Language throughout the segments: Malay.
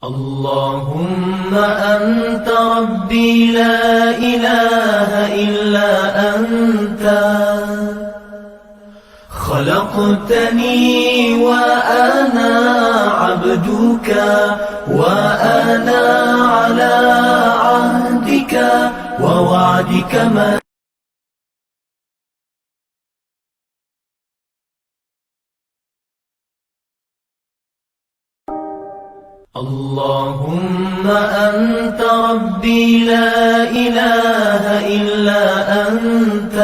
اللهم أنت ربي لا إله إلا أنت خلقتني وأنا عبدك وأنا على عهدك ووعدك ما اللهم أنت ربي لا إله إلا أنت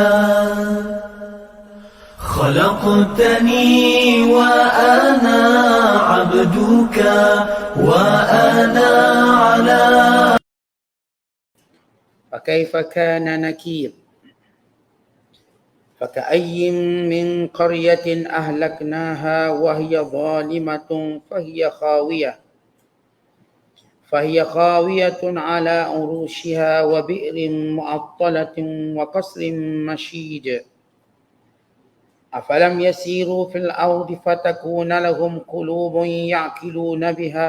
خلقتني وأنا عبدك وأنا على فكيف كان نكير فكأي من قرية أهلكناها وهي ظالمة فهي خاوية على عروشها وبئر معطلة وقصر مشيد أفلم يسيروا في الأرض فتكون لهم قلوب يعقلون بها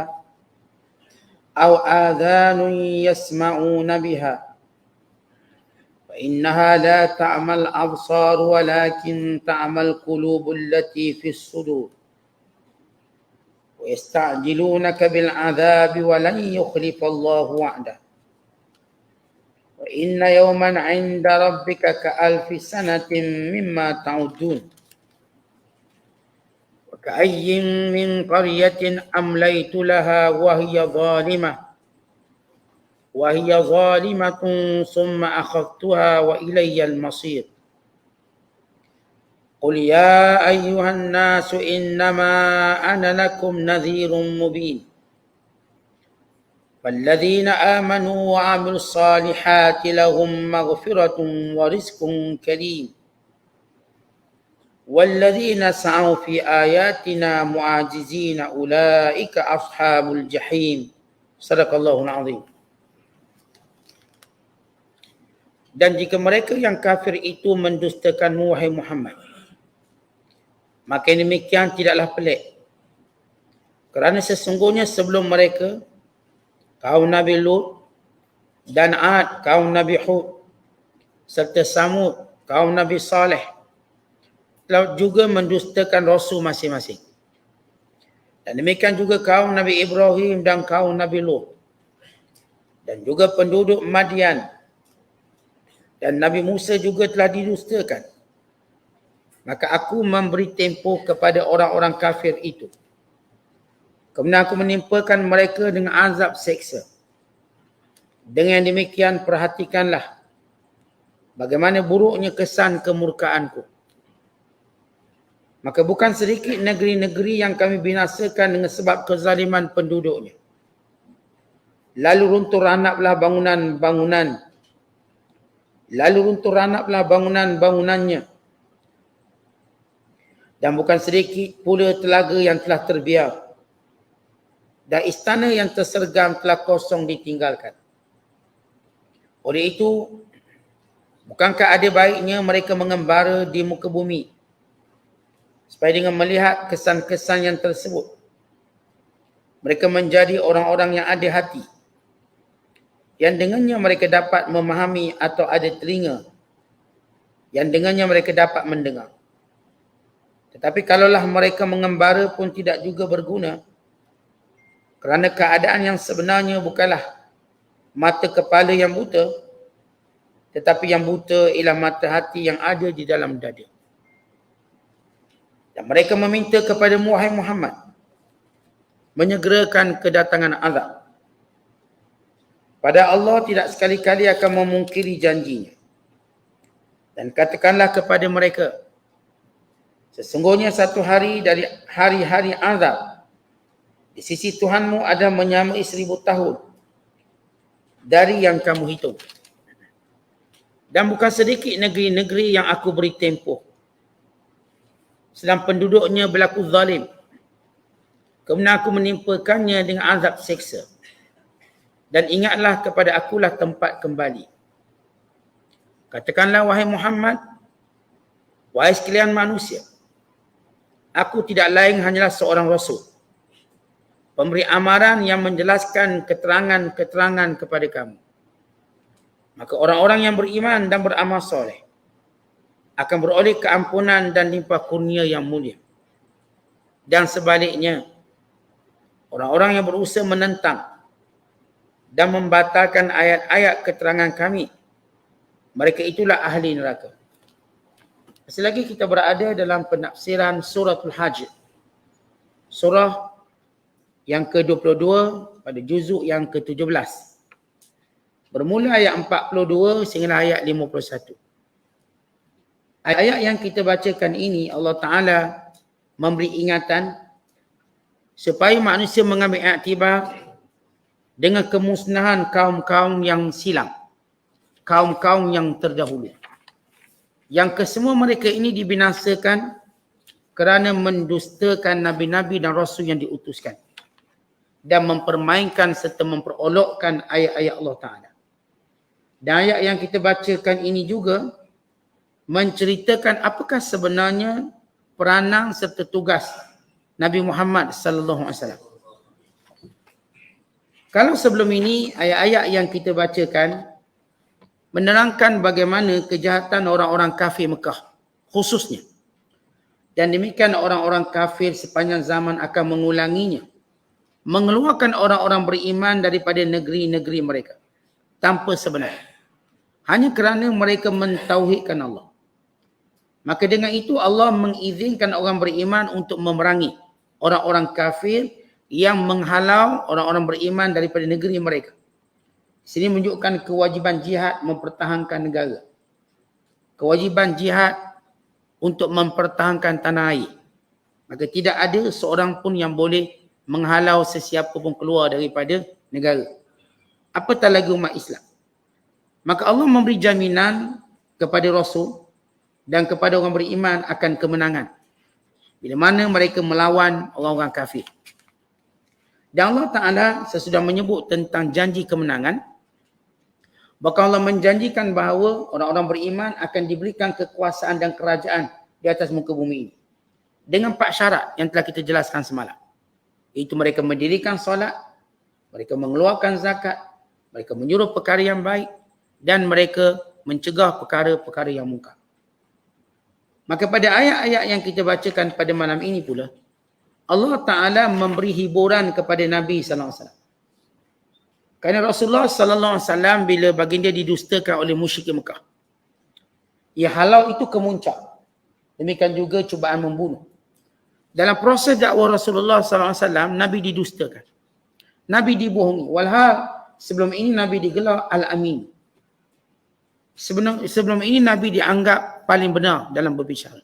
أو آذان يسمعون بها فإنها لا تعمى الأبصار ولكن تعمى القلوب التي في الصدور ويستعجلونك بالعذاب ولن يخلف الله وعده وإن يوما عند ربك كألف سنة مما تعدون وكأي من قرية أمليت لها وهي ظالمة ثم أخذتها وإلي المصير قل يا أيها الناس إنما أنا لكم نذير مبين فالذين آمنوا وعملوا الصالحات لهم مغفرة ورزق كريم والذين سعوا في آياتنا معاجزين أولئك أصحاب الجحيم صدق الله العظيم. Dan jika mereka yang kafir itu mendustakanmu wahai Muhammad, maka demikian tidaklah pelik. Kerana sesungguhnya sebelum mereka, kaum Nabi Lut dan Ad, kaum Nabi Hud, serta Samud, kaum Nabi Saleh, telah juga mendustakan Rasul masing-masing. Dan demikian juga kaum Nabi Ibrahim dan kaum Nabi Lut. Dan juga penduduk Madian. Dan Nabi Musa juga telah didustakan. Maka aku memberi tempoh kepada orang-orang kafir itu. Kemudian aku menimpakan mereka dengan azab seksa. Dengan demikian perhatikanlah bagaimana buruknya kesan kemurkaanku. Maka bukan sedikit negeri-negeri yang kami binasakan dengan sebab kezaliman penduduknya. Lalu runtuh ranaplah bangunannya. Dan bukan sedikit pula telaga yang telah terbiar. Dan istana yang tersergam telah kosong ditinggalkan. Oleh itu, bukankah ada baiknya mereka mengembara di muka bumi supaya dengan melihat kesan-kesan yang tersebut, mereka menjadi orang-orang yang ada hati, yang dengannya mereka dapat memahami, atau ada telinga yang dengannya mereka dapat mendengar. Tetapi kalaulah mereka mengembara pun tidak juga berguna, kerana keadaan yang sebenarnya bukanlah mata kepala yang buta, tetapi yang buta ialah mata hati yang ada di dalam dada. Dan mereka meminta kepada wahai Muhammad menyegerakan kedatangan azab. Pada Allah tidak sekali-kali akan memungkiri janjinya. Dan katakanlah kepada mereka, sesungguhnya satu hari dari hari-hari azab di sisi Tuhanmu ada menyamai 1000 tahun dari yang kamu hitung. Dan bukan sedikit negeri-negeri yang aku beri tempoh, sedang penduduknya berlaku zalim. Kemudian aku menimpakannya dengan azab seksa. Dan ingatlah kepada akulah tempat kembali. Katakanlah wahai Muhammad, wahai sekalian manusia, aku tidak lain hanyalah seorang rasul. pemberi amaran yang menjelaskan keterangan-keterangan kepada kamu. Maka orang-orang yang beriman dan beramal soleh akan beroleh keampunan dan limpah kurnia yang mulia. Dan sebaliknya, orang-orang yang berusaha menentang dan membatalkan ayat-ayat keterangan kami, mereka itulah ahli neraka. Selagi kita berada dalam penafsiran suratul Hajj, surah yang ke-22 pada juzuk yang ke-17. Bermula ayat 42 sehingga ayat 51. Ayat yang kita bacakan ini Allah Ta'ala memberi ingatan supaya manusia mengambil iktibar dengan kemusnahan kaum-kaum yang silam, kaum-kaum yang terdahulu, yang kesemua mereka ini dibinasakan kerana mendustakan nabi-nabi dan rasul yang diutuskan dan mempermainkan serta memperolokkan ayat-ayat Allah Ta'ala. Dan ayat yang kita bacakan ini juga menceritakan apakah sebenarnya peranan serta tugas Nabi Muhammad sallallahu alaihi wasallam. Kalau sebelum ini ayat-ayat yang kita bacakan menerangkan bagaimana kejahatan orang-orang kafir Mekah khususnya, dan demikian orang-orang kafir sepanjang zaman akan mengulanginya, mengeluarkan orang-orang beriman daripada negeri-negeri mereka tanpa sebenarnya, hanya kerana mereka mentauhidkan Allah. Maka dengan itu Allah mengizinkan orang beriman untuk memerangi orang-orang kafir yang menghalau orang-orang beriman daripada negeri mereka. Sini menunjukkan kewajiban jihad mempertahankan negara, kewajiban jihad untuk mempertahankan tanah air. Maka tidak ada seorang pun yang boleh menghalau sesiapa pun keluar daripada negara, apatah lagi umat Islam. Maka Allah memberi jaminan kepada Rasul dan kepada orang beriman akan kemenangan bila mana mereka melawan orang-orang kafir. Dan Allah Ta'ala sesudah menyebut tentang janji kemenangan, bahkan Allah menjanjikan bahawa orang-orang beriman akan diberikan kekuasaan dan kerajaan di atas muka bumi ini dengan 4 syarat yang telah kita jelaskan semalam. Iaitu mereka mendirikan solat, mereka mengeluarkan zakat, mereka menyuruh perkara yang baik, dan mereka mencegah perkara-perkara yang mungkar. Maka pada ayat-ayat yang kita bacakan pada malam ini pula, Allah Ta'ala memberi hiburan kepada Nabi SAW. Kerana Rasulullah SAW bila baginda didustakan oleh musyrik Mekah, ia halau itu kemuncak. Demikian juga cubaan membunuh. Dalam proses dakwah Rasulullah SAW, Nabi didustakan, Nabi dibohongi. Walhal sebelum ini Nabi digelar Al-Amin. Sebelum ini Nabi dianggap paling benar dalam berbicara.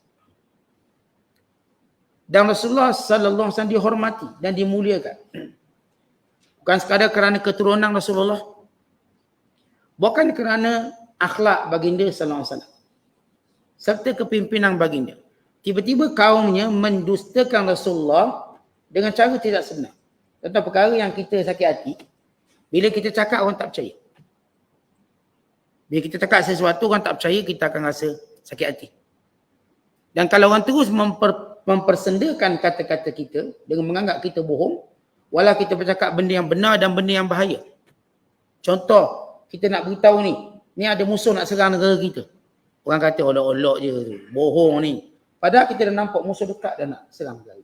Dan Rasulullah sallallahu alaihi wasallam dihormati dan dimuliakan. Bukan sekadar kerana keturunan Rasulullah, bukan kerana akhlak baginda sallallahu alaihi wasallam serta kepimpinan baginda. Tiba-tiba kaumnya mendustakan Rasulullah dengan cara tidak sebenar. Tentang perkara yang kita sakit hati, bila kita cakap orang tak percaya. Bila kita cakap sesuatu orang tak percaya, kita akan rasa sakit hati. Dan kalau orang terus mempersendakan kata-kata kita dengan menganggap kita bohong, walau kita bercakap benda yang benar dan benda yang bahaya. Contoh, kita nak beritahu ni ada musuh nak serang negara kita. Orang kata olok-olok je, bohong ni. Padahal kita dah nampak musuh dekat dan nak serang negara.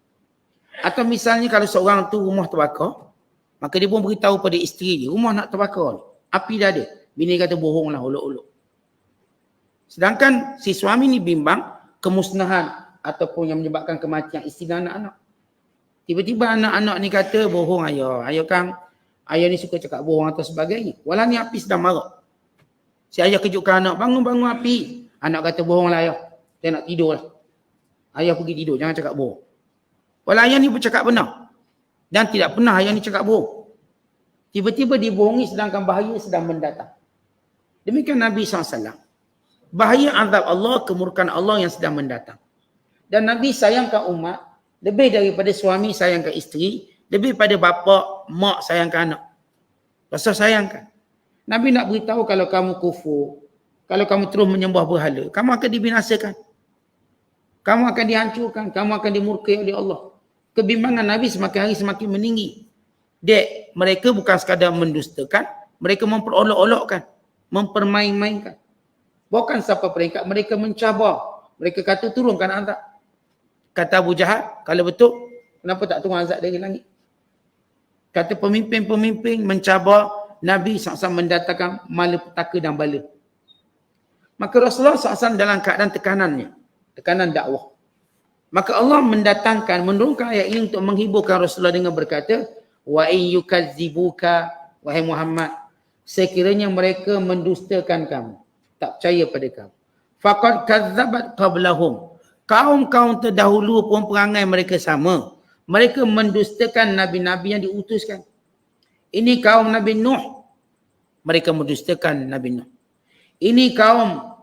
Atau misalnya kalau seorang tu rumah terbakar, maka dia pun beritahu pada isteri dia, rumah nak terbakar ni, api dah ada. Bini kata bohonglah, olok-olok. Sedangkan si suami ni bimbang kemusnahan ataupun yang menyebabkan kematian isteri dan anak-anak. Tiba-tiba anak-anak ni kata bohong ayah. Ayah kan, ayah ni suka cakap bohong atau sebagainya. Walau ni api sedang marah. Si ayah kejutkan anak, bangun-bangun api. Anak kata bohonglah ayah. Dia nak tidur lah. Ayah pergi tidur, jangan cakap bohong. Walau ayah ni bercakap benar. Dan tidak pernah ayah ni cakap bohong. Tiba-tiba dibohongi sedangkan bahaya sedang mendatang. Demikian Nabi SAW. Bahaya azab Allah, kemurkaan Allah yang sedang mendatang. Dan Nabi sayangkan umat lebih daripada suami sayangkan isteri, lebih pada bapa, mak sayangkan anak. Rasa sayangkan. Nabi nak beritahu kalau kamu kufur, kalau kamu terus menyembah berhala, kamu akan dibinasakan. Kamu akan dihancurkan, kamu akan dimurkai oleh Allah. Kebimbangan Nabi semakin hari semakin meninggi. Dek, mereka bukan sekadar mendustakan, mereka memperolok-olokkan, mempermain-mainkan. Bukan sampai peringkat mereka mencabar. Mereka kata turunkan azab. Kata Abu Jahal, kalau betul, kenapa tak turun azab dari langit? Kata pemimpin-pemimpin mencabar Nabi SAW mendatangkan malapetaka dan bala. Maka Rasulullah SAW dalam keadaan tekanannya, tekanan dakwah. Maka Allah mendatangkan, menurunkan ayat ini untuk menghiburkan Rasulullah dengan berkata, wa in yukadzibuka, wahai Muhammad, sekiranya mereka mendustakan kamu, tak percaya pada kamu, faqad kadzabat qablahum, kaum-kaum terdahulu pun perangai mereka sama. Mereka mendustakan nabi-nabi yang diutuskan. Ini kaum Nabi Nuh, mereka mendustakan Nabi Nuh. Ini kaum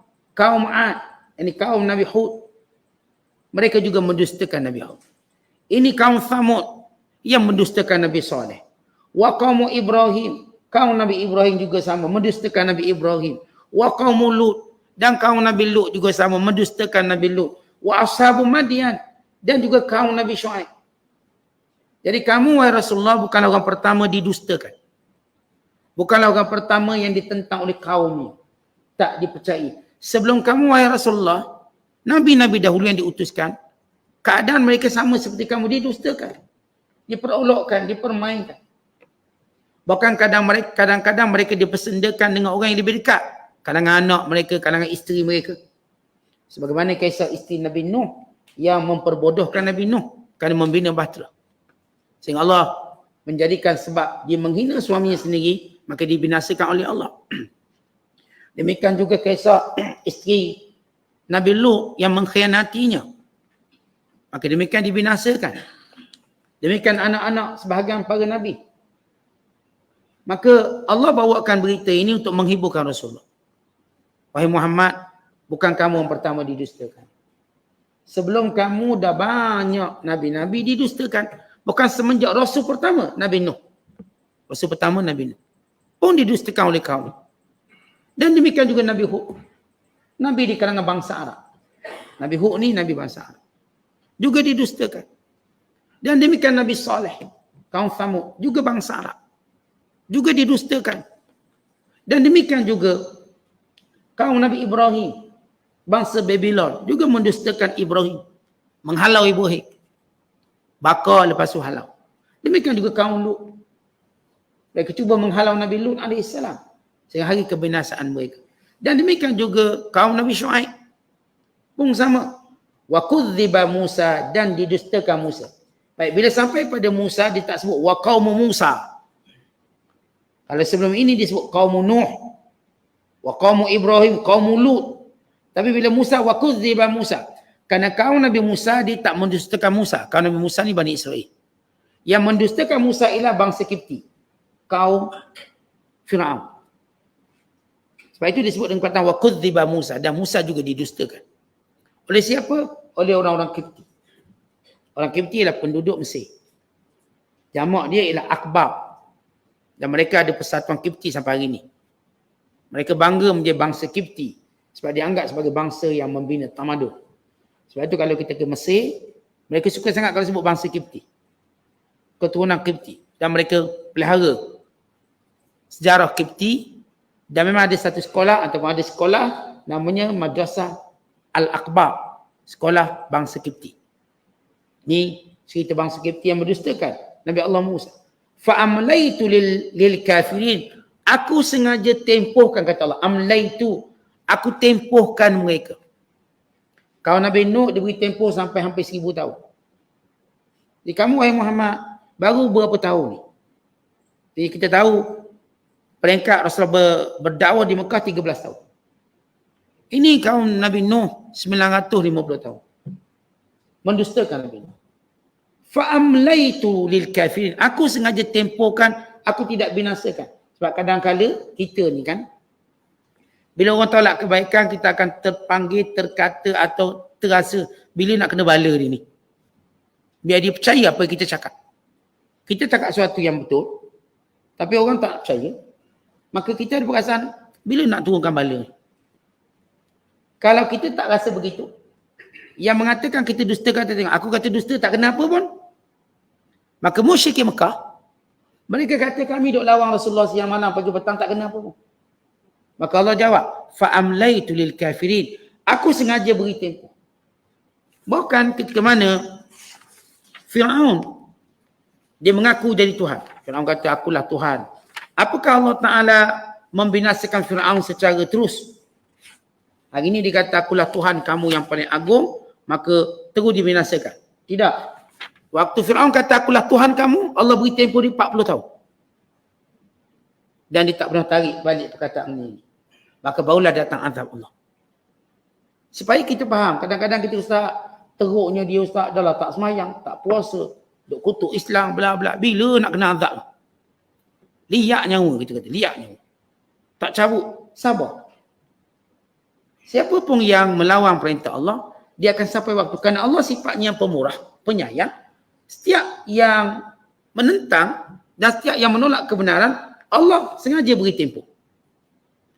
Ad, ini kaum Nabi Hud, mereka juga mendustakan Nabi Hud. Ini kaum Thamud yang mendustakan Nabi Saleh. Wa kaum Ibrahim, kaum Nabi Ibrahim juga sama mendustakan Nabi Ibrahim. Wa kaum Lut, dan kaum Nabi Lut juga sama mendustakan Nabi Lut. Wa ashabu Madian, dan juga kaum Nabi Syuaib. Jadi kamu, wahai Rasulullah, bukanlah orang pertama didustakan. Bukanlah orang pertama yang ditentang oleh kaumnya. Tak dipercayai. Sebelum kamu, wahai Rasulullah, Nabi-Nabi dahulu yang diutuskan, keadaan mereka sama seperti kamu, didustakan. Diperolokkan, dipermainkan. Bahkan kadang-kadang mereka dipersendakan dengan orang yang lebih dekat. Kalangan anak mereka, kalangan isteri mereka. Sebagaimana kisah isteri Nabi Nuh yang memperbodohkan Nabi Nuh kerana membina bahtera. Sehingga Allah menjadikan sebab dia menghina suaminya sendiri, maka dibinasakan oleh Allah. Demikian juga kisah isteri Nabi Lut yang mengkhianatinya, maka demikian dibinasakan. Demikian anak-anak sebahagian para Nabi. Maka Allah bawakan berita ini untuk menghiburkan Rasulullah. Wahai Muhammad, bukan kamu yang pertama didustakan. Sebelum kamu dah banyak Nabi-Nabi didustakan. Bukan semenjak Rasul pertama, Nabi Nuh. Rasul pertama, Nabi Nuh pun didustakan oleh kaum. Dan demikian juga Nabi Hud. Nabi di kalangan bangsa Arab. Nabi Hud ni Nabi bangsa Arab. Juga didustakan. Dan demikian Nabi Saleh, kaum Thamud, juga bangsa Arab. Juga didustakan. Dan demikian juga kaum Nabi Ibrahim, bangsa Babylon, juga mendustakan Ibrahim. Menghalau Ibrahim. Bakar lepas tu halau. Demikian juga kaum Lut. Mereka cuba menghalau Nabi Lut AS sehingga hari kebinasaan mereka. Dan demikian juga kaum Nabi Syuaib pun sama. Wa kudziba Musa, dan didustakan Musa. Baik, bila sampai pada Musa, dia tak sebut wa qaum Musa. Kalau sebelum ini disebut kaum Nuh, wa qaum Ibrahim, kaum Lut. Tapi bila Musa, wa kudziba Musa. Kerana kaum Nabi Musa, dia tak mendustakan Musa. Kaum Nabi Musa ni Bani Israel. Yang mendustakan Musa ialah bangsa Kipti. Kaum Fir'aun. Sebab itu disebut dengan perkataan wa kudziba Musa. Dan Musa juga didustakan. Oleh siapa? Oleh orang-orang Kipti. Orang Kipti ialah penduduk Mesir. Jamak dia ialah Akbar. Dan mereka ada persatuan Kipti sampai hari ini. Mereka bangga menjadi bangsa Kipti. Sebab dianggap sebagai bangsa yang membina tamadun. Sebab itu kalau kita ke Mesir, mereka suka sangat kalau sebut bangsa Kipti. Keturunan Kipti. Dan mereka pelihara sejarah Kipti. Dan memang ada satu sekolah ataupun ada sekolah namanya Madrasah Al-Akbar. Sekolah bangsa Kipti. Ni cerita bangsa Kipti yang mendustakan Nabi Allah Musa. Fa'amlaitu lil kafirin. Aku sengaja tempohkan, kata Allah. Amlaitu. Aku tempohkan mereka. Kalau Nabi Nuh diberi tempoh sampai hampir 1000 tahun. Jadi kamu, wahai Muhammad, baru berapa tahun ni? Jadi kita tahu peringkat Rasulullah berdakwah di Mekah 13 tahun. Ini kaum Nabi Nuh 950 tahun. Mendustakan Nabi Nuh. Fa'amlaitu lil kafirin. Aku sengaja tempohkan, aku tidak binasakan. Sebab kadang-kadang kita ni kan, bila orang tolak kebaikan, kita akan terpanggil, terkata atau terasa bila nak kena bala dia ni. Biar dia percaya apa yang kita cakap. Kita cakap sesuatu yang betul, tapi orang tak percaya. Maka kita ada perasaan, bila nak turunkan bala. Kalau kita tak rasa begitu, yang mengatakan kita dusta, kata tengok, aku kata dusta tak kenapa pun. Maka musyrikin Mekah, Mereka kata kami duk lawan Rasulullah siang malam pagi petang tak kena apa pun. Maka Allah jawab, fa'amlaitu lil kafirin. Aku sengaja beri tempoh. Bahkan ketika mana Fir'aun dia mengaku jadi Tuhan. Fir'aun kata akulah Tuhan. Apakah Allah Ta'ala membinasakan Fir'aun secara terus? Hari ini dia kata akulah Tuhan kamu yang paling agung, maka terus dibinasakan. Tidak. Waktu Fir'aun kata akulah Tuhan kamu, Allah beri tempoh dia 40 tahun. Dan dia tak pernah tarik balik perkataan ini. Maka barulah datang azab Allah. Supaya kita faham, kadang-kadang kita ustaz, teruknya dia ustaz, dah lah tak semayang, tak puasa, duk kutuk Islam, bla bla. Bila nak kena azab? Liak nyawa, kita kata, liak nyawa. Tak cabut, sabar. Siapa pun yang melawan perintah Allah, dia akan sampai waktu. Kerana Allah sifatnya pemurah, penyayang. Setiap yang menentang dan setiap yang menolak kebenaran, Allah sengaja beri tempoh.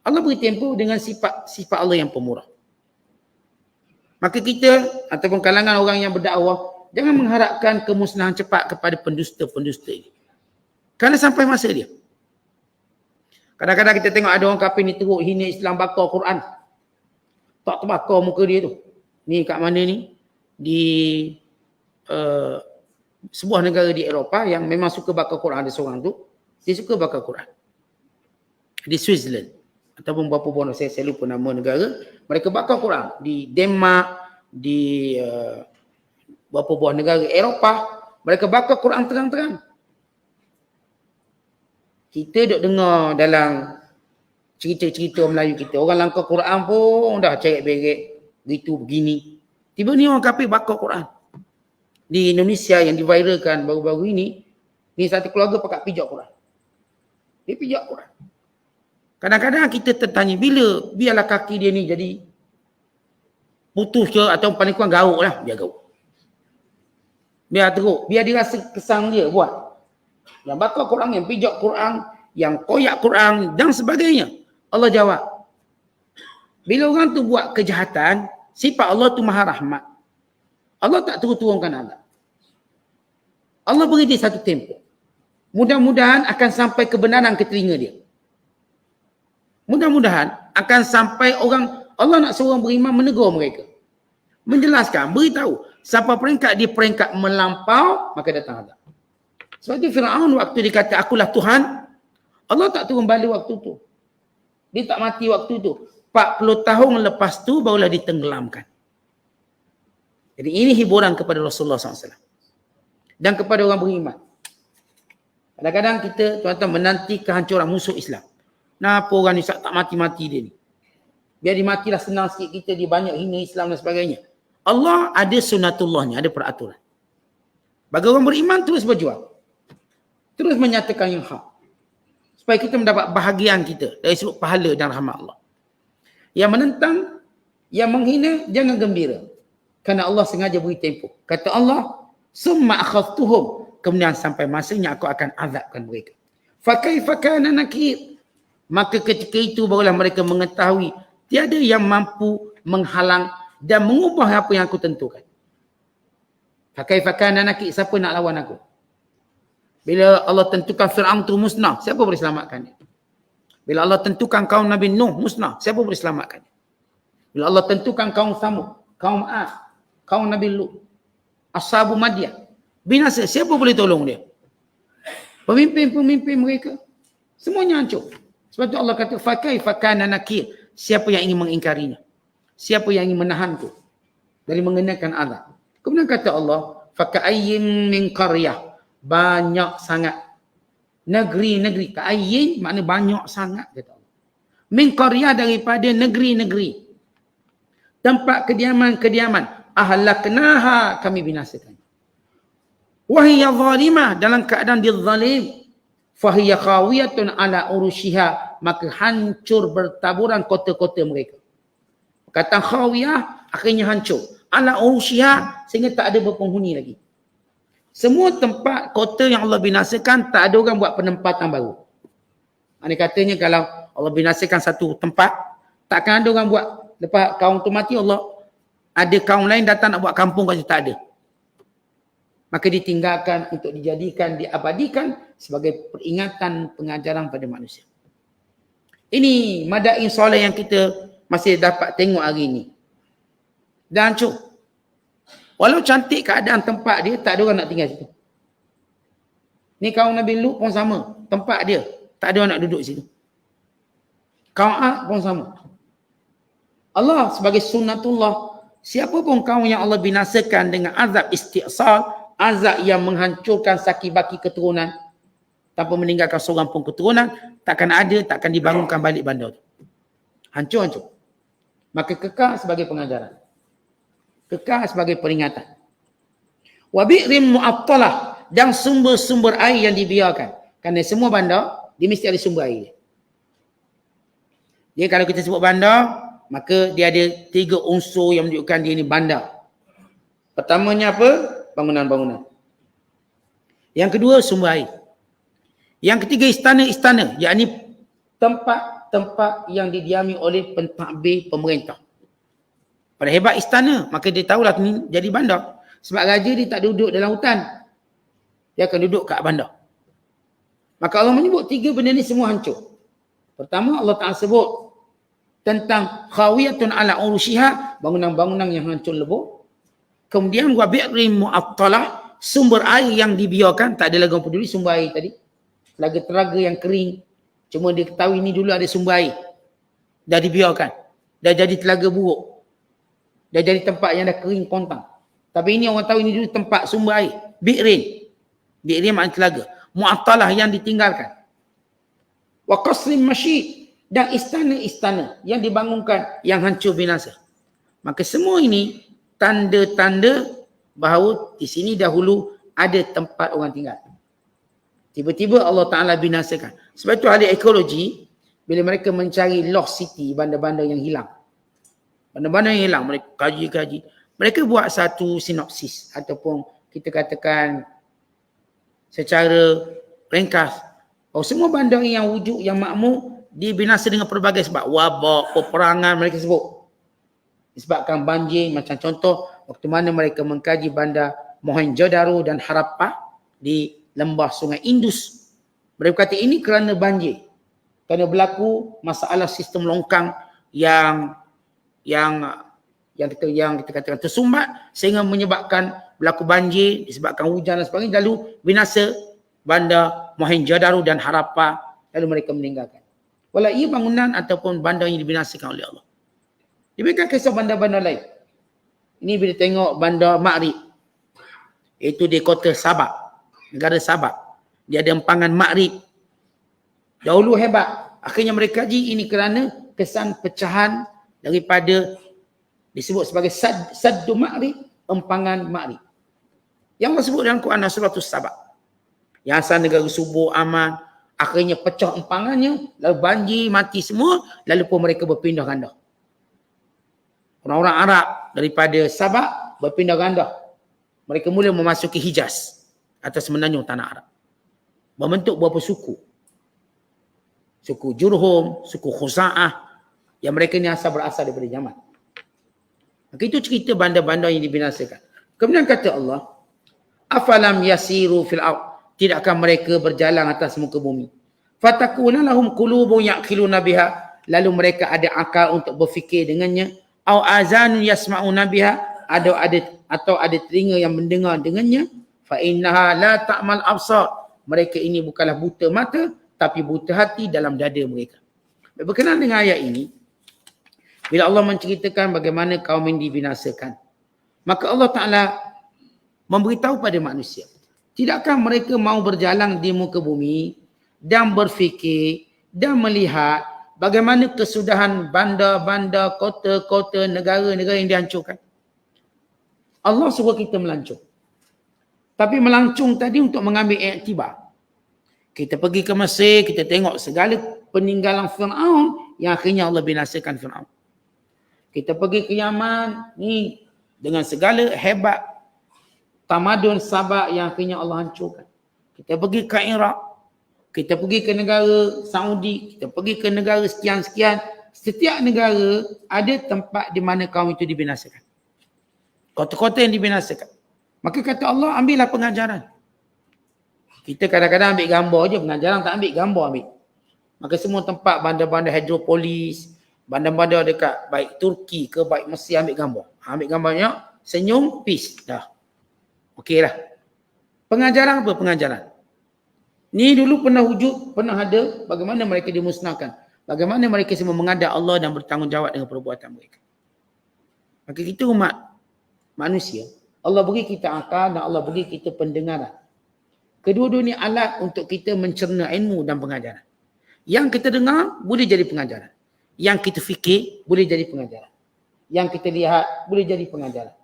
Allah beri tempoh dengan sifat Allah yang pemurah. Maka kita ataupun kalangan orang yang berdakwah, jangan mengharapkan kemusnahan cepat kepada pendusta-pendusta ini. Kerana sampai masa dia. Kadang-kadang kita tengok ada orang kafir ni teruk, hina Islam, bakar Quran. Tak terbakar muka dia tu. Ni kat mana ni? Di sebuah negara di Eropah yang memang suka bakar Quran. Ada seorang tu, dia suka bakar Quran. Di Switzerland. Ataupun berapa buah, saya lupa nama negara. Mereka bakar Quran. Di Denmark, di berapa buah negara Eropah. Mereka bakar Quran terang-terang. Kita duk dengar dalam cerita-cerita Melayu kita. Orang langkah Quran pun dah ceret-beret. Gitu begini. Tiba ni orang kafir bakar Quran. Di Indonesia yang diviralkan baru-baru ini. Ni satu keluarga pakat pijak Quran. Dia pijak Quran. Kadang-kadang kita tertanya, biarlah kaki dia ni jadi putus ke atau paling kurang garuk lah. Biar garuk. Biar teruk. Biar dia rasa kesang dia buat. Yang bakar Quran, yang pijak Quran, yang koyak Quran dan sebagainya. Allah jawab. Bila orang tu buat kejahatan, sifat Allah tu maha rahmat. Allah tak turun-turunkan azab. Allah beri dia satu tempoh. Mudah-mudahan akan sampai kebenaran ke telinga dia. Mudah-mudahan akan sampai orang, Allah nak suruh orang beriman menegur mereka. Menjelaskan, beritahu. Siapa peringkat di peringkat melampau, maka datang azab. Sebab itu Fir'aun waktu dia kata, akulah Tuhan, Allah tak turun balik waktu tu. Dia tak mati waktu tu. 40 tahun lepas tu, barulah ditenggelamkan. Jadi ini hiburan kepada Rasulullah SAW. Dan kepada orang beriman. Kadang-kadang kita, tuan-tuan, menanti kehancuran musuh Islam. Kenapa orang ni tak mati-mati dia ni? Biar dia matilah senang sikit kita, dia banyak hina Islam dan sebagainya. Allah ada sunatullahnya, ada peraturan. Bagi orang beriman, terus berjuang. Terus menyatakan yang hak. Supaya kita mendapat bahagian kita dari sudut pahala dan rahmat Allah. Yang menentang, yang menghina, jangan gembira. Kerana Allah sengaja beri tempoh. Kata Allah, summa akhadtuhum. Kemudian sampai masanya aku akan azabkan mereka. Fakaifa kana nakir. Maka ketika itu barulah mereka mengetahui tiada yang mampu menghalang dan mengubah apa yang aku tentukan. Fakaifa kana nakir. Siapa nak lawan aku? Bila Allah tentukan Fir'aun tu musnah, siapa boleh selamatkan dia? Bila Allah tentukan kaum Nabi Nuh musnah, siapa boleh selamatkan dia? Bila Allah tentukan kaum Samud, kaum Ad, kaum Nabi Lut, Ashabu Madyan, binasa, siapa boleh tolong dia? Pemimpin-pemimpin mereka, semuanya hancur. Sebab tu Allah kata, fakaifa kana nakir. Siapa yang ingin mengingkarinya? Siapa yang ingin menahanku dari mengenakan azab? Kemudian kata Allah, faka'ayyin min qaryah. Banyak sangat negeri-negeri. Ka'ayyin makna banyak sangat, kata Allah. Min qaryah, daripada negeri-negeri. Tempat kediaman-kediaman. Ahlaknaha, kami binasakan. Wahiyya zalimah, dalam keadaan dia zalim. Fahiyya khawiyatun ala urushiha, maka hancur bertaburan kota-kota mereka. Kata khawiyah, akhirnya hancur. Ala urushiha, sehingga tak ada berpenghuni lagi. Semua tempat kota yang Allah binasakan, tak ada orang buat penempatan baru. Ini katanya kalau Allah binasakan satu tempat, takkan ada orang buat. Lepas kaum tu mati, Allah ada kaum lain datang nak buat kampung kat situ, tak ada. maka ditinggalkan untuk dijadikan, diabadikan sebagai peringatan pengajaran pada manusia. Ini madain soleh yang kita masih dapat tengok hari ini. Dah hancur. Walau cantik keadaan tempat dia, tak ada orang nak tinggal situ. Ni kaum Nabi Lut pun sama. Tempat dia, tak ada orang nak duduk situ. Kaum Ad pun sama. Allah sebagai sunnatullah, siapa pun kaum yang Allah binasakan dengan azab isti'sal, azab yang menghancurkan saki-baki keturunan, tanpa meninggalkan seorang pun keturunan, takkan dibangunkan balik bandar tu. Hancur-hancur. Maka kekal sebagai pengajaran. Kekal sebagai peringatan. Wa bi'rim mu'attalah, dan sumber-sumber air yang dibiarkan. Kerana semua bandar, dia mesti ada sumber air. Dia kalau kita sebut bandar, maka dia ada 3 unsur yang menunjukkan dia ni bandar. Pertamanya apa? Bangunan-bangunan. Yang kedua, sumber air. Yang ketiga, istana-istana, yakni tempat-tempat yang didiami oleh pentadbir pemerintah. Pada hebat istana, maka dia tahulah ni jadi bandar. Sebab raja dia tak duduk dalam hutan. Dia akan duduk kat bandar. Maka Allah menyebut 3 benda ni semua hancur. Pertama, Allah Ta'ala sebut tentang khawiyatun ala urushiha, bangunan-bangunan yang hancur lebur. Kemudian wa bi'rim mu'attalah, sumber air yang dibiarkan, tak ada lagi orang peduli sumber air tadi. Telaga-telaga yang kering, cuma dia ketahui ni dulu ada sumber air. Dah dibiarkan. Dah jadi telaga buruk. Dah jadi tempat yang dah kering kontang. Tapi ini orang tahu ini dulu tempat sumber air. Bi'rin. Bi'rin maknanya telaga. Mu'attalah yang ditinggalkan. Wa qasrin masyid, dan istana-istana yang dibangunkan yang hancur binasa. Maka semua ini tanda-tanda bahawa di sini dahulu ada tempat orang tinggal. Tiba-tiba Allah Ta'ala binasakan. Sebab itu ahli ekologi, bila mereka mencari lost city, bandar-bandar yang hilang. Bandar-bandar yang hilang, mereka kaji-kaji. Mereka buat satu sinopsis ataupun kita katakan secara ringkas. Oh, semua bandar yang wujud, yang makmur, dibinasa dengan pelbagai sebab. Wabak, peperangan mereka sebut. Disebabkan banjir, macam contoh, waktu mana mereka mengkaji bandar Mohenjo-daro dan Harappa di lembah sungai Indus. Mereka kata ini kerana banjir. Kerana berlaku masalah sistem longkang yang kita katakan tersumbat sehingga menyebabkan berlaku banjir, disebabkan hujan dan sebagainya, lalu binasa bandar Mohenjo-daro dan Harappa, lalu mereka meninggalkan. Walau ia bangunan ataupun bandar yang dibinasakan oleh Allah. Demikian kisah bandar-bandar lain. Ini bila tengok bandar Ma'rib, iaitu di kota Sabak, negara Sabak. Dia ada empangan Ma'rib. Dahulu hebat. Akhirnya mereka kaji ini kerana kesan pecahan daripada disebut sebagai Saddu Ma'rib, empangan Ma'rib. Yang Allah sebut dalam Quran surah Sabak. Yang asal negara subur, aman, akhirnya pecah empangannya, lalu banjir, mati semua, lalu pun mereka berpindah ganda. Orang-orang Arab daripada Sabak berpindah ganda. Mereka mula memasuki Hijaz, atas menanjung tanah Arab. Membentuk beberapa suku. Suku Jurhum, suku Khuza'ah, yang mereka ni berasal daripada Yaman. Maka itu cerita bandar-bandar yang dibinasakan. Kemudian kata Allah, afalam yasiru fil ard, tidakkah mereka berjalan atas muka bumi? Fatakuna lahum qulubun ya'qiluna biha, lalu mereka ada akal untuk berfikir dengannya, au azanun yasma'una biha, atau ada telinga yang mendengar dengannya, fa innaha la ta'mal absar, mereka ini bukanlah buta mata tapi buta hati dalam dada mereka. Berkenaan dengan ayat ini, bila Allah menceritakan bagaimana kaum ini dibinasakan, maka Allah Ta'ala memberitahu pada manusia, tidakkah mereka mau berjalan di muka bumi dan berfikir dan melihat bagaimana kesudahan bandar-bandar, kota-kota, negara-negara yang dihancurkan. Allah suruh kita melancung. Tapi melancung tadi untuk mengambil iktibar. Kita pergi ke Mesir, kita tengok segala peninggalan Fir'aun yang akhirnya Allah binasakan Fir'aun. Kita pergi ke Yaman, ni dengan segala hebat tamadun Sabak yang akhirnya Allah hancurkan. Kita pergi ke Iraq, kita pergi ke negara Saudi, kita pergi ke negara sekian-sekian. Setiap negara ada tempat di mana kaum itu dibinasakan. Kota-kota yang dibinasakan. Maka kata Allah, ambillah pengajaran. Kita kadang-kadang ambil gambar je, pengajaran tak ambil gambar ambil. Maka semua tempat bandar-bandar hidropolis, bandar-bandar dekat baik Turki ke baik Mesir ambil gambar. Ambil gambarnya, senyum, peace. Dah. Okey lah. Pengajaran apa? Pengajaran. Ni dulu pernah wujud, pernah ada, bagaimana mereka dimusnahkan. Bagaimana mereka semua menghadap Allah dan bertanggungjawab dengan perbuatan mereka. Maka kita umat manusia, Allah beri kita akal dan Allah beri kita pendengaran. Kedua-dua ni alat untuk kita mencerna ilmu dan pengajaran. Yang kita dengar boleh jadi pengajaran. Yang kita fikir boleh jadi pengajaran. Yang kita lihat boleh jadi pengajaran.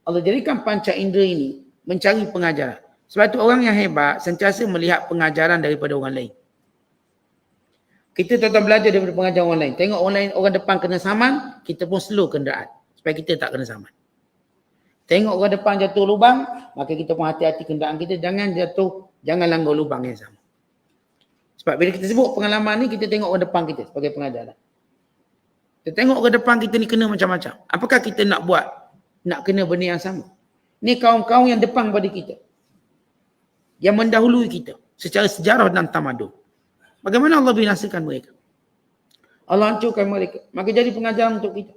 Allah jadikan panca indera ini mencari pengajaran. Sebab itu orang yang hebat sentiasa melihat pengajaran daripada orang lain. Kita tuan-tuan belajar daripada pengajaran orang lain. Tengok orang lain, orang depan kena saman, kita pun slow kenderaan. Supaya kita tak kena saman. Tengok orang depan jatuh lubang, maka kita pun hati-hati kenderaan kita. Jangan jatuh, jangan langgar lubang yang sama. Sebab bila kita sebut pengalaman ni, kita tengok orang depan kita sebagai pengajaran. Kita tengok orang depan kita ni kena macam-macam. Apakah kita nak buat? Nak kena benda yang sama? Ni kaum-kaum yang depan pada kita. Yang mendahului kita secara sejarah dan tamadun. Bagaimana Allah binasakan mereka? Allah hancurkan mereka. Maka jadi pengajaran untuk kita.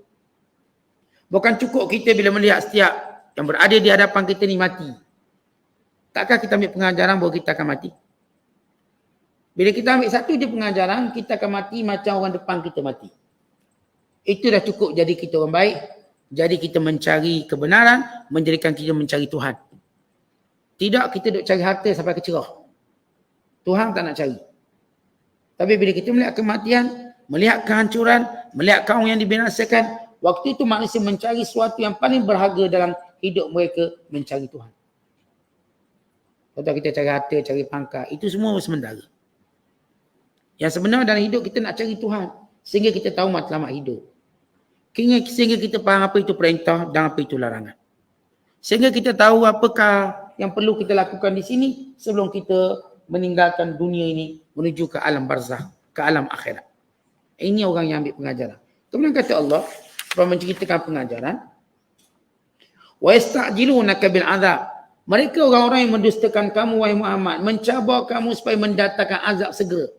Bukan cukup kita bila melihat setiap yang berada di hadapan kita ni mati. Takkah kita ambil pengajaran bahawa kita akan mati? Bila kita ambil satu je pengajaran, kita akan mati macam orang depan kita mati. Itu dah cukup jadi kita orang baik. Jadi kita mencari kebenaran, menjadikan kita mencari Tuhan. Tidak kita duk cari harta sampai kecerah. Tuhan tak nak cari. Tapi bila kita melihat kematian, melihat kehancuran, melihat kaum yang dibinasakan, waktu itu manusia mencari sesuatu yang paling berharga dalam hidup mereka, mencari Tuhan. Kalau kita cari harta, cari pangkat, itu semua sementara. Yang sebenar dalam hidup kita nak cari Tuhan. Sehingga kita tahu matlamat hidup. Sehingga kita faham apa itu perintah dan apa itu larangan. Sehingga kita tahu apakah yang perlu kita lakukan di sini sebelum kita meninggalkan dunia ini menuju ke alam barzakh, ke alam akhirat. Ini orang yang ambil pengajaran. Kemudian kata Allah, sebab menceritakan pengajaran, wa yasta'jilunaka bil azab. Mereka orang-orang yang mendustakan kamu wahai Muhammad, mencabar kamu supaya mendatangkan azab segera.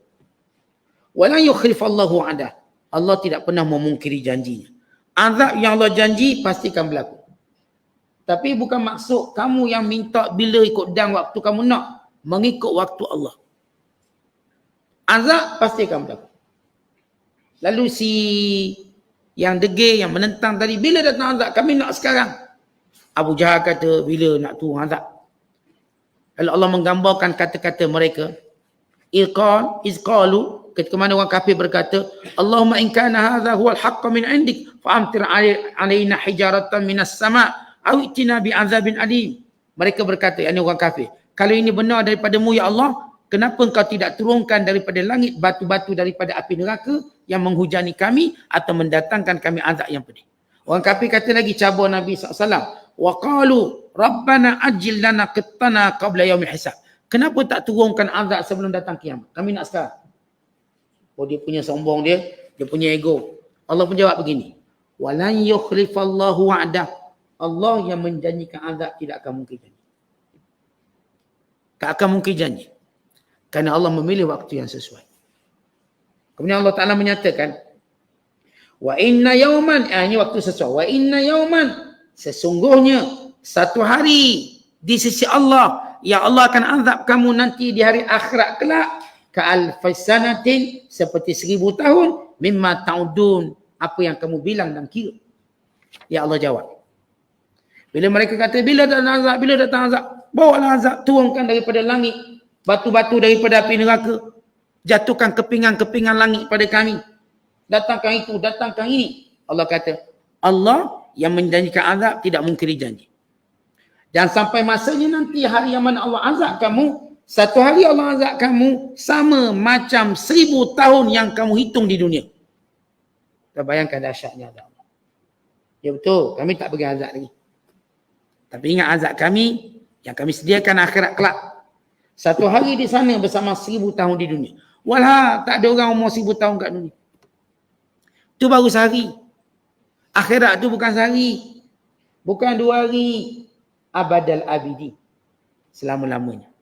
Wala yukhlifallahu adah. Allah tidak pernah memungkiri janjinya. Azab yang Allah janji pastikan berlaku. Tapi bukan maksud kamu yang minta bila ikut dan waktu kamu nak, mengikut waktu Allah. Azab pasti akan berlaku. Lalu si yang degil, yang menentang tadi, bila datang azab? Kami nak sekarang. Abu Jahal kata, bila nak turun azab? Lalu Allah menggambarkan kata-kata mereka. Izqalu, ketika mana orang kafir berkata, Allahumma in kana hadha huwal haqqa min indik, fa'amtir alaina hijaratan minas sama' aw itina bi'azabin alim. Mereka berkata, yakni orang kafir, kalau ini benar daripadamu ya Allah, kenapa engkau tidak turunkan daripada langit batu-batu daripada api neraka yang menghujani kami atau mendatangkan kami azab yang pedih. Orang kafir kata lagi, cabar Nabi SAW. Wa qalu rabbana ajil lana qittana qabla yaumil hisab. Kenapa tak turunkan azab sebelum datang kiamat? Kami nak sekarang. Oh, dia punya sombong dia punya ego. Allah pun jawab begini. Walan yukhlifallahu wa'dah. Allah yang menjanjikan azab tidak akan mungkin janji. Tak akan mungkin janji. Kerana Allah memilih waktu yang sesuai. Kemudian Allah Ta'ala menyatakan, wa inna yawman, ini waktu sesuai. Wa inna yawman, sesungguhnya satu hari di sisi Allah, yang Allah akan azab kamu nanti di hari akhirat kelak, ka'alfasanatin, seperti 1000 tahun, mimma ta'udun, apa yang kamu bilang dan kira. Ya Allah jawab. Bila mereka kata, bila datang azab, bawalah azab, turunkan daripada langit, batu-batu daripada api neraka, jatuhkan kepingan-kepingan langit pada kami, datangkan itu, datangkan ini. Allah kata, Allah yang menjanjikan azab tidak mungkiri janji. Dan sampai masanya nanti hari yang mana Allah azab kamu, satu hari Allah azab kamu sama macam 1000 tahun yang kamu hitung di dunia. Kita bayangkan dahsyatnya azab Allah. Ya betul, kami tak bagi azab lagi. Tapi ingat azab kami yang kami sediakan akhirat kelak. Satu hari di sana bersama 1000 tahun di dunia. Walah, tak ada orang umur 1000 tahun kat dunia. Itu baru sehari. Akhirat tu bukan sehari. Bukan 2 hari. abadal abidi. Selama-lamanya.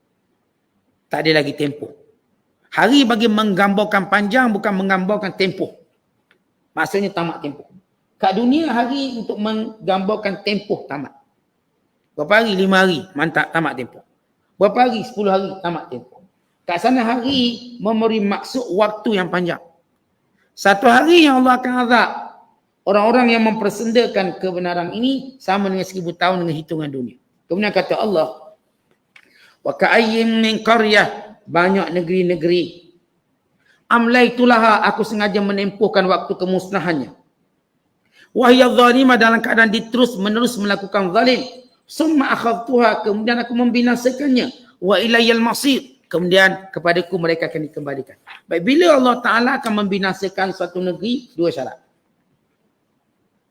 Tak ada lagi tempoh. Hari bagi menggambarkan panjang, bukan menggambarkan tempoh. Maksudnya tamat tempoh. Kat dunia hari untuk menggambarkan tempoh tamat. Berapa hari? 5 hari. Mantap, tamat tempoh. Berapa hari? 10 hari. Tamat tempoh. Kat sana hari memberi maksud waktu yang panjang. Satu hari yang Allah akan azab orang-orang yang mempersendakan kebenaran ini sama dengan 1000 tahun dengan hitungan dunia. Kemudian kata Allah, wa ka'ayyin min qaryah, banyak negeri-negeri, amlaitulaha, aku sengaja menempuhkan waktu kemusnahannya. Wahya zalimah, dalam keadaan diterus menerus melakukan zalim. Summa akhadtuha, kemudian aku membinasakannya. Wa ilayal masir, kemudian kepadaku mereka akan dikembalikan. Baik, bila Allah Ta'ala akan membinasakan suatu negeri, 2 syarat.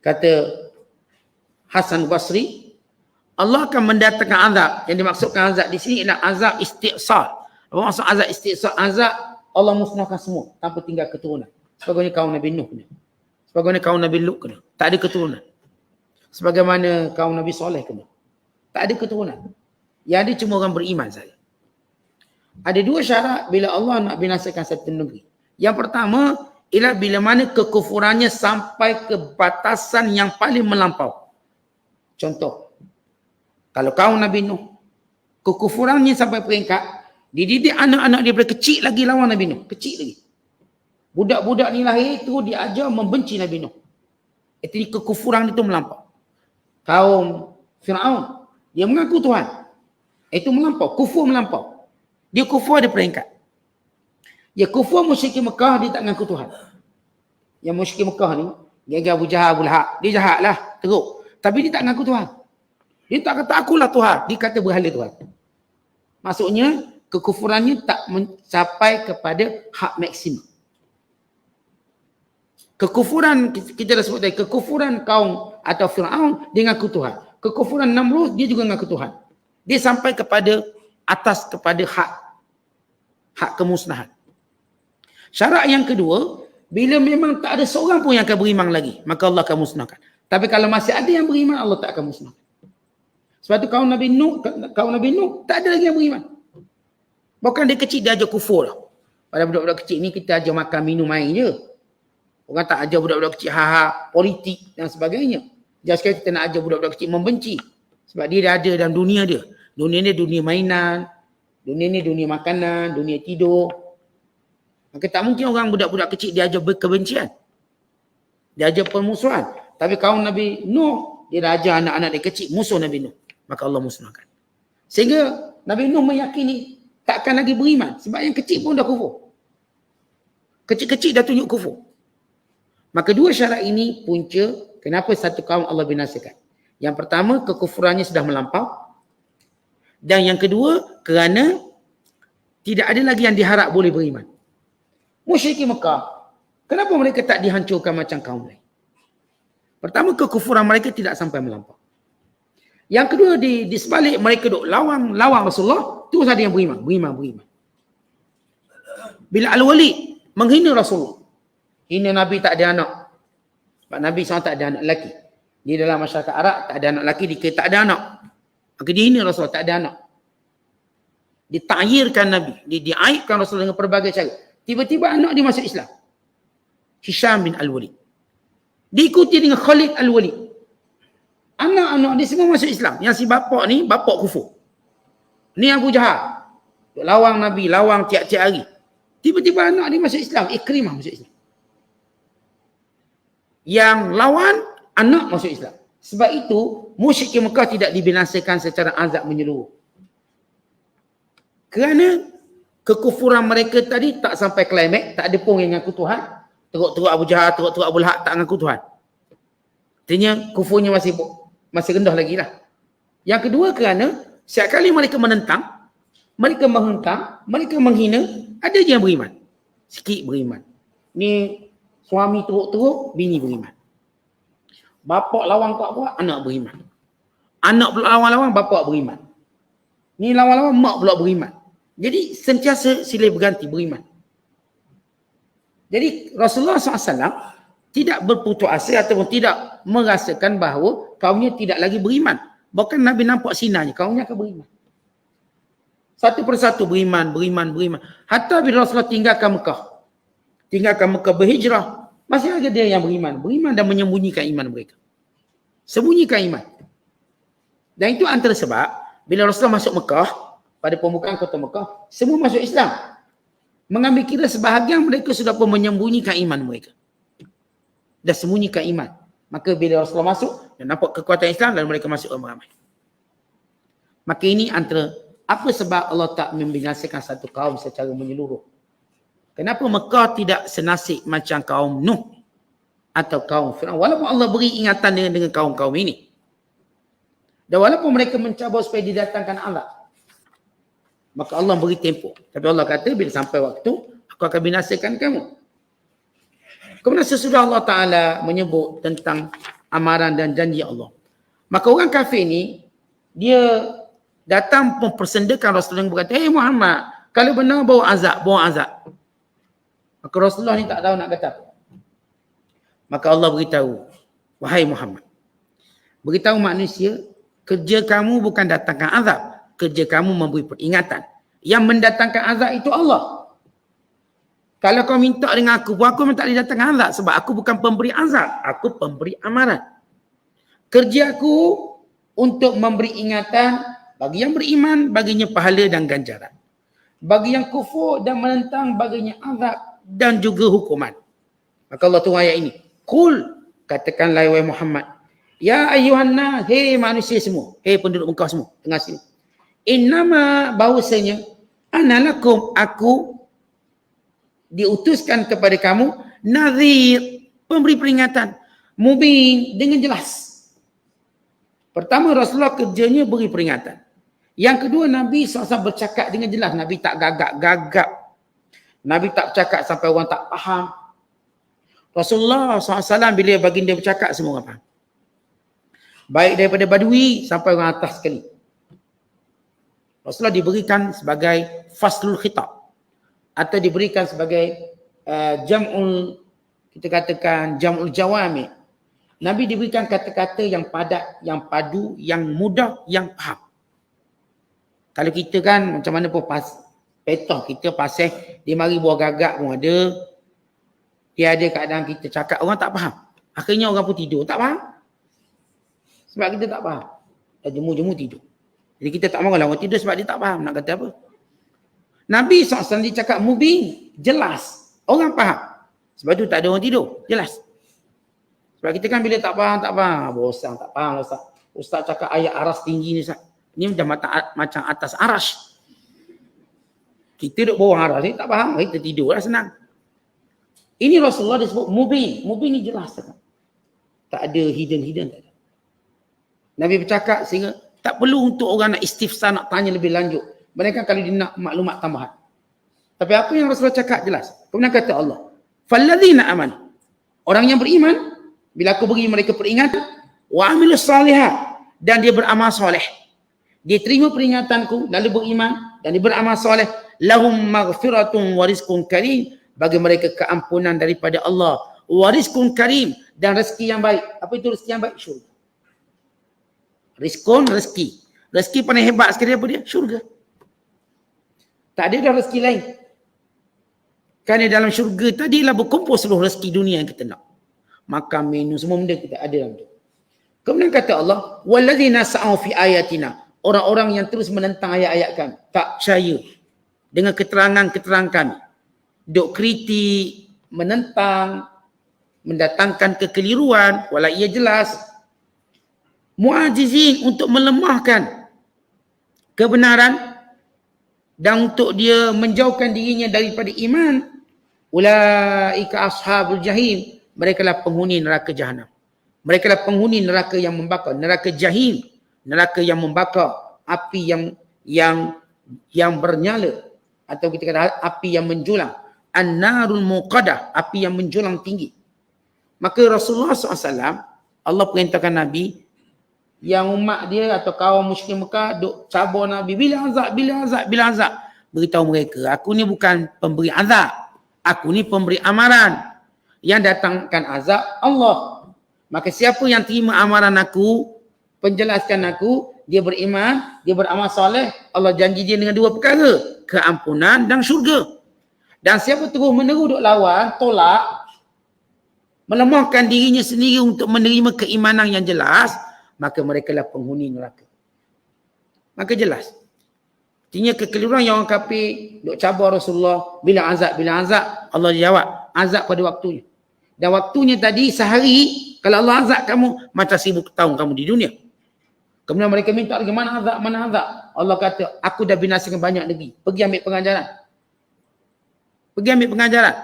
Kata Hasan Basri, Allah akan mendatangkan azab. Yang dimaksudkan azab di sini ialah azab istiqsal. Apa maksud azab istiqsal? Azab Allah musnahkan semua tanpa tinggal keturunan. Sebagaimana kaum Nabi Nuh kena. Sebagaimana kaum Nabi Lut kena. Tak ada keturunan. Sebagaimana kaum Nabi Soleh kena. Tak ada keturunan. Yang ada cuma orang beriman saja. Ada 2 syarat bila Allah nak binasakan satu negeri. Yang pertama ialah bila mana kekufurannya sampai ke batasan yang paling melampau. Contoh, kalau kaum Nabi Nuh, kekufurannya sampai peringkat dididik anak-anak dia daripada kecil lagi lawan Nabi Nuh. Kecil lagi. Budak-budak ni lahir itu diajar membenci Nabi Nuh. Itu kekufuran itu melampau. Kaum Fir'aun, dia mengaku Tuhan. Itu melampau, kufur melampau. Dia kufur ada peringkat. Ya kufur musyrik Mekah, dia tak mengaku Tuhan. Yang musyrik Mekah ni, dia Abu Jahal, Abu Lahab, dia jahat lah, teruk. Tapi dia tak mengaku Tuhan. Dia tak kata akulah Tuhan, dia kata berhala Tuhan. Maksudnya, kekufurannya tak mencapai kepada hak maksimum. Kekufuran, kita dah sebut tadi, kekufuran kaum atau Fir'aun, dia mengaku Tuhan. Kekufuran Namrud, dia juga mengaku Tuhan. Dia sampai kepada atas kepada hak kemusnahan. Syarat yang kedua, bila memang tak ada seorang pun yang akan beriman lagi, maka Allah akan musnahkan. Tapi kalau masih ada yang beriman, Allah tak akan musnahkan. Sebab tu kaum Nabi Nuh tak ada lagi yang beriman. Bahkan dia kecil dia ajar kufur lah. Pada budak-budak kecil ni kita ajar makan minum air je. Orang tak ajar budak-budak kecil politik dan sebagainya. Jangan sekali kita nak ajar budak-budak kecil membenci. Sebab dia dah ada dalam dunia dia. Dunia ni dunia mainan. Dunia ni dunia makanan, dunia tidur. Maka tak mungkin orang budak-budak kecil dia ajar kebencian. Dia ajar permusuhan. Tapi kaum Nabi Nuh, dia dah ajar anak-anak dia kecil musuh Nabi Nuh. Maka Allah musnahkan. Sehingga Nabi Nuh meyakini takkan lagi beriman. Sebab yang kecil pun dah kufur. Kecil-kecil dah tunjuk kufur. Maka 2 syarat ini punca kenapa satu kaum Allah binasakan. Yang pertama, kekufurannya sudah melampau. Dan yang kedua, kerana tidak ada lagi yang diharap boleh beriman. Musyrikin Mekah, kenapa mereka tak dihancurkan macam kaum lain? Pertama, kekufuran mereka tidak sampai melampau. Yang kedua, di sebalik mereka duk lawan Rasulullah, terus ada yang beriman. Bila Al-Walid menghina Rasulullah, hina Nabi tak ada anak. Sebab Nabi SAW tak ada anak lelaki. Di dalam masyarakat Arab, tak ada anak lelaki, dia tak ada anak. Maka dia hina Rasulullah, tak ada anak. Ditayyirkan Nabi, diaibkan Rasulullah dengan pelbagai cara. Tiba-tiba anak dia masuk Islam. Hisham bin Al-Walid. Diikuti dengan Khalid Al-Walid. Anak-anak dia semua masuk Islam. Yang si bapak ni, bapak kufur. Ni Abu Jahal. Lawang Nabi, lawang tiap-tiap hari. Tiba-tiba anak dia masuk Islam. Ikrimah masuk Islam. Yang lawan, anak masuk Islam. Sebab itu, musyrik Mekah tidak dibinasakan secara azab menyeluruh. Kerana kekufuran mereka tadi tak sampai klimak, tak ada pun yang ngaku Tuhan. Teruk-teruk Abu Jahal, teruk-teruk Abu Lahab tak ngaku Tuhan. Artinya kufurnya masih rendah lagi lah. Yang kedua, kerana setiap kali mereka menentang, mereka menghengkang, mereka menghina, ada je yang beriman. Sikit beriman. Ni suami teruk-teruk, bini beriman. Bapak lawan tak buat, anak beriman. Anak pula lawan-lawan, bapak beriman. Ni lawan-lawan, mak pula beriman. Jadi sentiasa silih berganti beriman. Jadi Rasulullah SAW tidak berputus asa ataupun tidak merasakan bahawa kaumnya tidak lagi beriman. Bahkan Nabi nampak sinarnya, kaumnya akan beriman. Satu persatu beriman. Hatta bila Rasulullah tinggalkan Mekah berhijrah, masih ada dia yang beriman dan menyembunyikan iman mereka. Sembunyikan iman. Dan itu antara sebab bila Rasulullah masuk Mekah, pada pembukaan kota Mekah, semua masuk Islam. Mengambil kira sebahagian mereka sudah pun menyembunyikan iman mereka. Dah sembunyikan iman. Maka bila Rasulullah masuk dan nampak kekuatan Islam, dan mereka masuk ramai-ramai. Maka ini antara apa sebab Allah tak membinasakan satu kaum secara menyeluruh. Kenapa Mekah tidak senasib macam kaum Nuh atau kaum Fir'aun? Walaupun Allah beri ingatan dengan kaum-kaum ini. Dan walaupun mereka mencabar supaya didatangkan azab, maka Allah beri tempoh. Tapi Allah kata bila sampai waktu, aku akan binasakan kamu. Kemudian sesudah Allah Ta'ala menyebut tentang amaran dan janji Allah, maka orang kafir ni, dia datang mempersendakan Rasulullah yang berkata, "Hey Muhammad, kalau benar bawa azab. Maka Rasulullah ni tak tahu nak kata apa. Maka Allah beritahu, "Wahai Muhammad, beritahu manusia, kerja kamu bukan datangkan azab, kerja kamu memberi peringatan. Yang mendatangkan azab itu Allah. Kalau kau minta dengan aku memang tak boleh datangkan azab, sebab aku bukan pemberi azab, aku pemberi amaran. Kerja aku untuk memberi ingatan, bagi yang beriman, baginya pahala dan ganjaran. Bagi yang kufur dan menentang, baginya azab dan juga hukuman." Maka Allah turun ayat ini. Qul, katakanlah wahai Muhammad, ya ayyuhan nas, hei manusia semua, hei penduduk Mekah semua, dengar sini. Innama, bahawasanya, analakum, aku diutuskan kepada kamu, nadhir, pemberi peringatan, mubin, dengan jelas. Pertama, Rasulullah kerjanya beri peringatan. Yang kedua, Nabi SAW bercakap dengan jelas. Nabi tak gagap-gagap. Nabi tak bercakap sampai orang tak faham. Rasulullah SAW bila baginda bercakap, semua orang faham. Baik daripada badui sampai orang atas sekali. Rasulullah diberikan sebagai faslul khitab. Atau diberikan sebagai jam'ul, kita katakan jam'ul jawami. Nabi diberikan kata-kata yang padat, yang padu, yang mudah, yang faham. Kalau kita kan macam mana pun petah kita pasal dia mari buah gagak pun ada. Dia ada keadaan kita cakap orang tak faham. Akhirnya orang pun tidur, tak faham. Sebab kita tak faham. Dan jemu-jemu tidur. Jadi kita tak marahlah orang tidur sebab dia tak faham nak kata apa. Nabi SAW dia cakap mubin, jelas. Orang faham. Sebab tu tak ada orang tidur, jelas. Sebab kita kan bila tak faham. Bosan, tak faham Ustaz. Ustaz cakap ayat aras tinggi ni Ustaz. Ini macam atas arash. Kita duduk bawah aras ni tak faham, kita tidur lah senang. Ini Rasulullah disebut mubin. Mubin ni jelas. Tak ada hidden. Tak ada. Nabi bercakap sehingga tak perlu untuk orang nak istifsar, nak tanya lebih lanjut. Mereka kalau dia nak maklumat tambahan. Tapi apa yang Rasulullah cakap jelas. Kemudian kata Allah, "Falladzina amanu." Orang yang beriman, bila aku beri mereka peringatan, wa amilus salihat, dan dia beramal soleh. Dia terima peringatanku, lalu beriman, dan dia beramal soleh. Lahum maghfiratun wa rizqun karim. Bagi mereka keampunan daripada Allah. Wa rizqun karim, dan rezeki yang baik. Apa itu rezeki yang baik? Syurga. Rizqun, rezeki. Rezeki paling hebat sekali apa dia? Syurga. Tak ada dah rezeki lain. Kerana dalam syurga tadilah berkumpul seluruh rezeki dunia yang kita nak. Makan, minum, semua benda kita ada dalam tu. Kemudian kata Allah, "Walladzina sa'au fi ayatina." Orang-orang yang terus menentang ayat-ayat kami, tak percaya dengan keterangan-keterangan kami. Duk kritik, menentang, mendatangkan kekeliruan, walau ia jelas. Mu'ajizin, untuk melemahkan kebenaran dan untuk dia menjauhkan dirinya daripada iman. Ulaika ashabul jahim. Mereka lah penghuni neraka jahanam. Mereka lah penghuni neraka yang membakar, neraka jahim, neraka yang membakar, api yang bernyala, atau kita kata api yang menjulang. An-narul muqadah, api yang menjulang tinggi. Maka Rasulullah SAW, Allah perintahkan Nabi, yang umat dia atau kaum musyrik Mekah duk cabar Nabi, bila azab. Beritahu mereka, aku ni bukan pemberi azab, aku ni pemberi amaran. Yang datangkan azab Allah. Maka siapa yang terima amaran aku, penjelaskan aku, dia beriman, dia beramal soleh, Allah janji dia dengan dua perkara, keampunan dan syurga. Dan siapa terus menerus duk lawan, tolak, melemahkan dirinya sendiri untuk menerima keimanan yang jelas, maka mereka lah penghuni neraka. Maka jelas. Artinya kekeliruan yang orang kafir duk cabar Rasulullah, bila azab, Allah jawab, azab pada waktunya. Dan waktunya tadi sehari, kalau Allah azab kamu, macam 1000 tahun kamu di dunia. Kemudian mereka minta lagi, mana azab? Allah kata, aku dah binasakan banyak negeri. Pergi ambil pengajaran.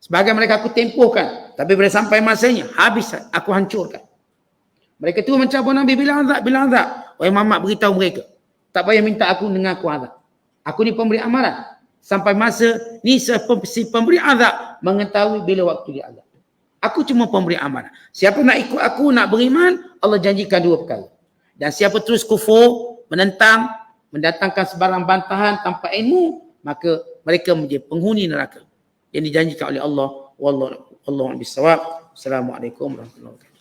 Sebagai mereka aku tempuhkan. Tapi bila sampai masanya, habis aku hancurkan. Mereka tu mencabar Nabi, bila azab. Wahai Muhammad, beritahu mereka. Tak payah minta aku dengan aku azab. Aku ni pemberi amaran. Sampai masa ni si pemberi azab mengetahui bila waktu dia azab. Aku cuma pemberi amaran. Siapa nak ikut aku, nak beriman, Allah janjikan dua perkara. Dan siapa terus kufur, menentang, mendatangkan sebarang bantahan tanpa ilmu, maka mereka menjadi penghuni neraka yang dijanjikan oleh Allah. Wallahu a'lam bissawab. Assalamualaikum warahmatullahi wabarakatuh.